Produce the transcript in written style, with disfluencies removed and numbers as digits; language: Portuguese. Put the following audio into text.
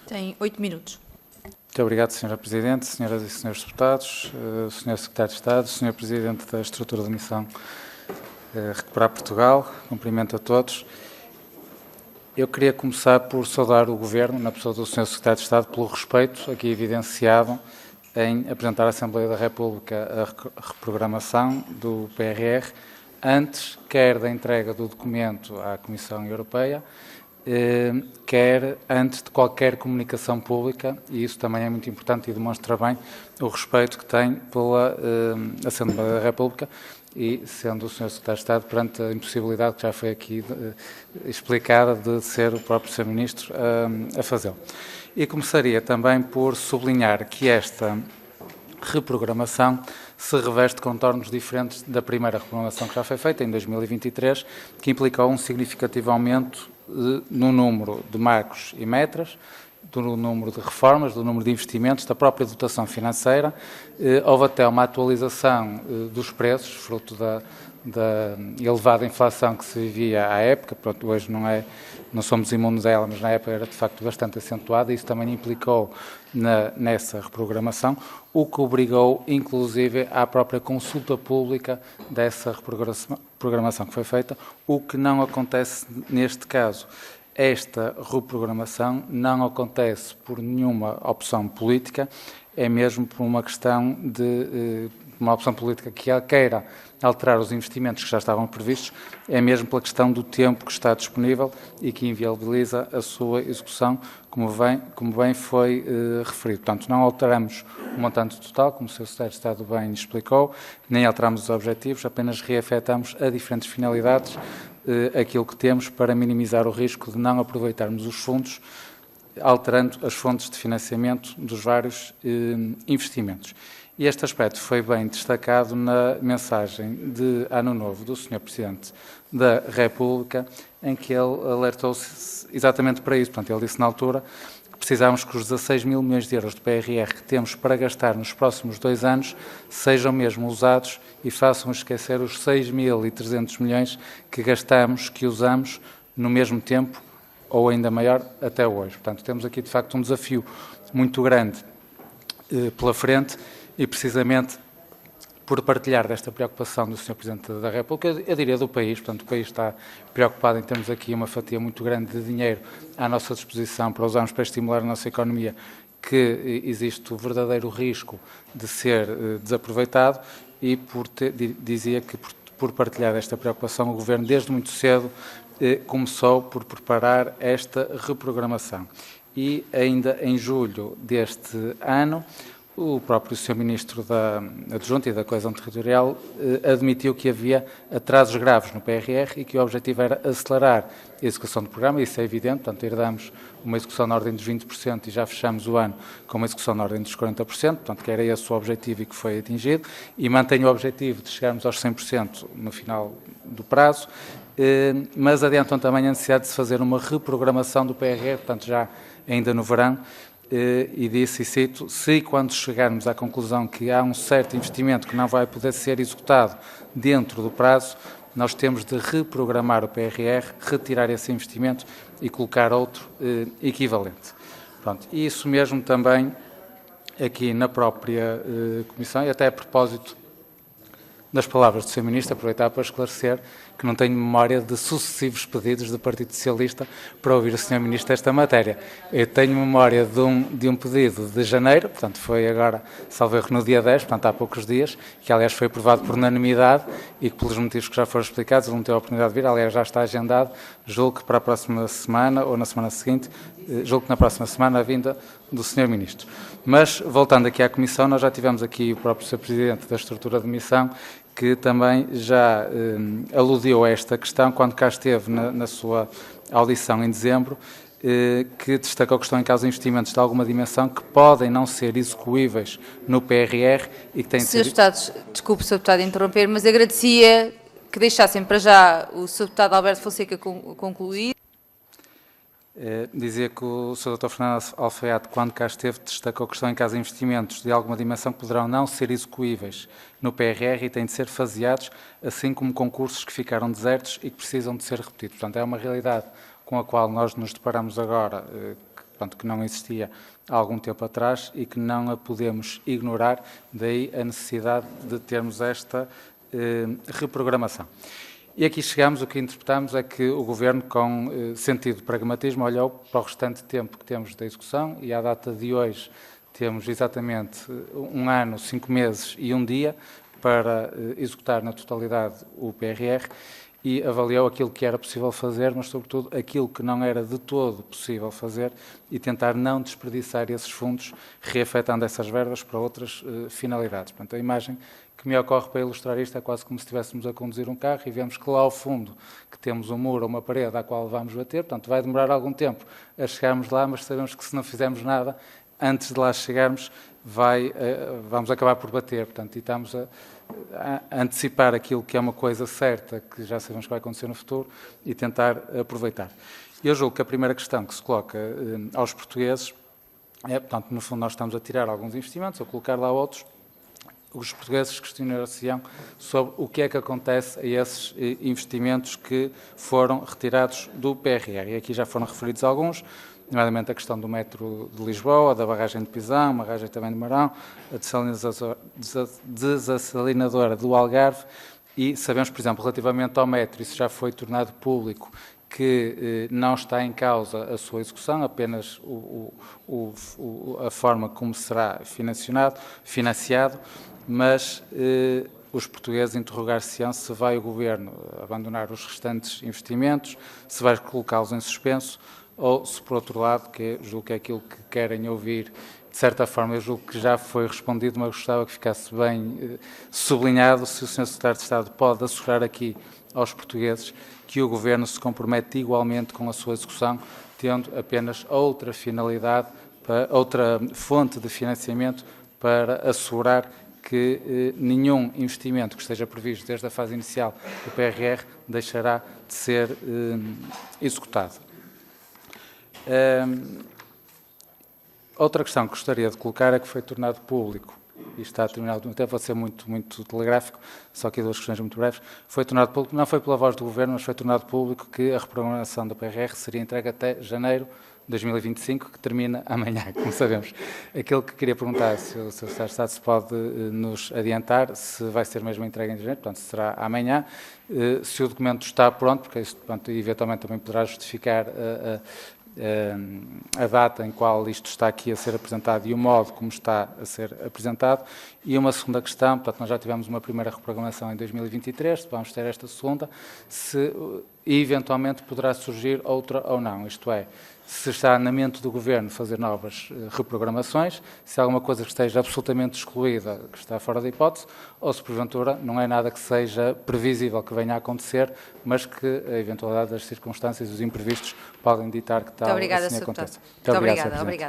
Tem 8 minutos. Muito obrigado, Sra. Presidente, senhoras e senhores deputados, Sr. Secretário de Estado, Sr. Presidente da Estrutura da Missão Recuperar Portugal, cumprimento a todos. Eu queria começar por saudar o Governo, na pessoa do Sr. Secretário de Estado, pelo respeito aqui evidenciado em apresentar à Assembleia da República a reprogramação do PRR, antes quer da entrega do documento à Comissão Europeia, quer antes de qualquer comunicação pública, e isso também é muito importante e demonstra bem o respeito que tem pela Assembleia da República e sendo o Sr. Secretário de Estado perante a impossibilidade que já foi aqui explicada de ser o próprio Sr. Ministro a fazê-lo. E começaria também por sublinhar que esta reprogramação se reveste de contornos diferentes da primeira reprogramação que já foi feita, em 2023, que implicou um significativo aumento no número de marcos e metras, do número de reformas, do número de investimentos, da própria dotação financeira. Houve até uma atualização dos preços, fruto da elevada inflação que se vivia à época. Pronto, hoje não somos imunes a ela, mas na época era de facto bastante acentuada, e isso também implicou nessa reprogramação, o que obrigou inclusive à própria consulta pública dessa reprogramação que foi feita, o que não acontece neste caso. Esta reprogramação não acontece por nenhuma opção política, é mesmo por uma questão de uma opção política que queira alterar os investimentos que já estavam previstos, é mesmo pela questão do tempo que está disponível e que inviabiliza a sua execução, como bem foi referido. Portanto, não alteramos o montante total, como o Sr. Secretário de Estado bem explicou, nem alteramos os objetivos, apenas reafetamos a diferentes finalidades aquilo que temos para minimizar o risco de não aproveitarmos os fundos, alterando as fontes de financiamento dos vários investimentos. E este aspecto foi bem destacado na mensagem de Ano Novo do Sr. Presidente da República, em que ele alertou-se exatamente para isso. Portanto, ele disse na altura que precisávamos que os 16 mil milhões de euros de PRR que temos para gastar nos próximos 2 anos sejam mesmo usados e façam esquecer os 6.300 milhões que gastamos, que usamos no mesmo tempo ou ainda maior até hoje. Portanto, temos aqui de facto um desafio muito grande pela frente e precisamente por partilhar desta preocupação do Sr. Presidente da República, eu diria do país, portanto o país está preocupado em termos aqui uma fatia muito grande de dinheiro à nossa disposição para usarmos para estimular a nossa economia, que existe o verdadeiro risco de ser desaproveitado e dizia que por partilhar desta preocupação o Governo desde muito cedo começou por preparar esta reprogramação. E ainda em julho deste ano, o próprio Sr. Ministro da Adjunta e da Coesão Territorial admitiu que havia atrasos graves no PRR e que o objetivo era acelerar a execução do programa, isso é evidente, portanto, herdamos uma execução na ordem dos 20% e já fechamos o ano com uma execução na ordem dos 40%, portanto, que era esse o objetivo e que foi atingido, e mantenho o objetivo de chegarmos aos 100% no final do prazo, mas adiantam também a necessidade de se fazer uma reprogramação do PRR, portanto, já ainda no verão, e disse, e cito, se quando chegarmos à conclusão que há um certo investimento que não vai poder ser executado dentro do prazo, nós temos de reprogramar o PRR, retirar esse investimento e colocar outro equivalente. Pronto, e isso mesmo também aqui na própria Comissão, e até a propósito das palavras do Sr. Ministro, aproveitar para esclarecer que não tenho memória de sucessivos pedidos do Partido Socialista para ouvir o Sr. Ministro esta matéria. Eu tenho memória de um pedido de janeiro, portanto foi agora, salvo erro, no dia 10, portanto há poucos dias, que aliás foi aprovado por unanimidade e que pelos motivos que já foram explicados, ele não teve a oportunidade de vir, aliás já está agendado, julgo que para a próxima semana ou na semana seguinte, julgo que na próxima semana a vinda do Sr. Ministro. Mas, voltando aqui à Comissão, nós já tivemos aqui o próprio Sr. Presidente da Estrutura de Missão, que também já aludiu a esta questão quando cá esteve na sua audição em dezembro, que destacou que estão em causa investimentos de alguma dimensão que podem não ser execuíveis no PRR e que têm de ser... Sr. Deputado, desculpe, Sr. Deputado, interromper, mas agradecia que deixassem para já o Sr. Deputado Alberto Fonseca concluir. Dizia que o Sr. Dr. Fernando Alfaiate, quando cá esteve, destacou que estão em casa investimentos de alguma dimensão que poderão não ser execuíveis no PRR e têm de ser faseados, assim como concursos que ficaram desertos e que precisam de ser repetidos. Portanto, é uma realidade com a qual nós nos deparamos agora, que não existia há algum tempo atrás e que não a podemos ignorar, daí a necessidade de termos esta reprogramação. E aqui chegamos, o que interpretamos é que o Governo, com sentido de pragmatismo, olhou para o restante tempo que temos da execução e à data de hoje temos exatamente 1 ano, 5 meses e 1 dia para executar na totalidade o PRR e avaliou aquilo que era possível fazer, mas sobretudo aquilo que não era de todo possível fazer e tentar não desperdiçar esses fundos, reafetando essas verbas para outras finalidades. Portanto, a imagem que me ocorre para ilustrar isto é quase como se estivéssemos a conduzir um carro e vemos que lá ao fundo que temos um muro ou uma parede à qual vamos bater, portanto vai demorar algum tempo a chegarmos lá, mas sabemos que se não fizermos nada, antes de lá chegarmos, vamos acabar por bater, portanto, e estamos a antecipar aquilo que é uma coisa certa, que já sabemos que vai acontecer no futuro, e tentar aproveitar. Eu julgo que a primeira questão que se coloca aos portugueses é, portanto, no fundo nós estamos a tirar alguns investimentos, a colocar lá outros. Os portugueses questionar-se-ão sobre o que é que acontece a esses investimentos que foram retirados do PRR. E aqui já foram referidos alguns, nomeadamente a questão do metro de Lisboa, da barragem de Pisão, a barragem também de Marão, a desassalinadora do Algarve, e sabemos, por exemplo, relativamente ao metro, isso já foi tornado público, que não está em causa a sua execução, apenas a forma como será financiado, mas os portugueses interrogar-se-ão se vai o Governo abandonar os restantes investimentos, se vai colocá-los em suspenso, ou se, por outro lado, que julgo que é aquilo que querem ouvir, de certa forma, eu julgo que já foi respondido, mas gostava que ficasse bem sublinhado, se o Sr. Secretário de Estado pode assegurar aqui aos portugueses que o Governo se compromete igualmente com a sua execução, tendo apenas outra finalidade, outra fonte de financiamento para assegurar que nenhum investimento que esteja previsto desde a fase inicial do PRR deixará de ser executado. Outra questão que gostaria de colocar é que foi tornado público, e está a terminar, até vou ser muito telegráfico, só aqui 2 questões muito breves, foi tornado público, não foi pela voz do Governo, mas foi tornado público que a reprogramação do PRR seria entregue até janeiro de 2025, que termina amanhã, como sabemos. Aquilo que queria perguntar, se o Sr. Secretário de Estado se pode nos adiantar, se vai ser mesmo entregue em janeiro, portanto, será amanhã, se o documento está pronto, porque isto, portanto, eventualmente também poderá justificar a data em qual isto está aqui a ser apresentado e o modo como está a ser apresentado. E uma segunda questão, portanto, nós já tivemos uma primeira reprogramação em 2023, vamos ter esta segunda, se eventualmente poderá surgir outra ou não, isto é, se está na mente do Governo fazer novas reprogramações, se há alguma coisa que esteja absolutamente excluída, que está fora da hipótese, ou se porventura não é nada que seja previsível que venha a acontecer, mas que a eventualidade das circunstâncias e os imprevistos podem ditar que tal assim aconteça. Muito obrigada, Sr. Deputado. Muito obrigada.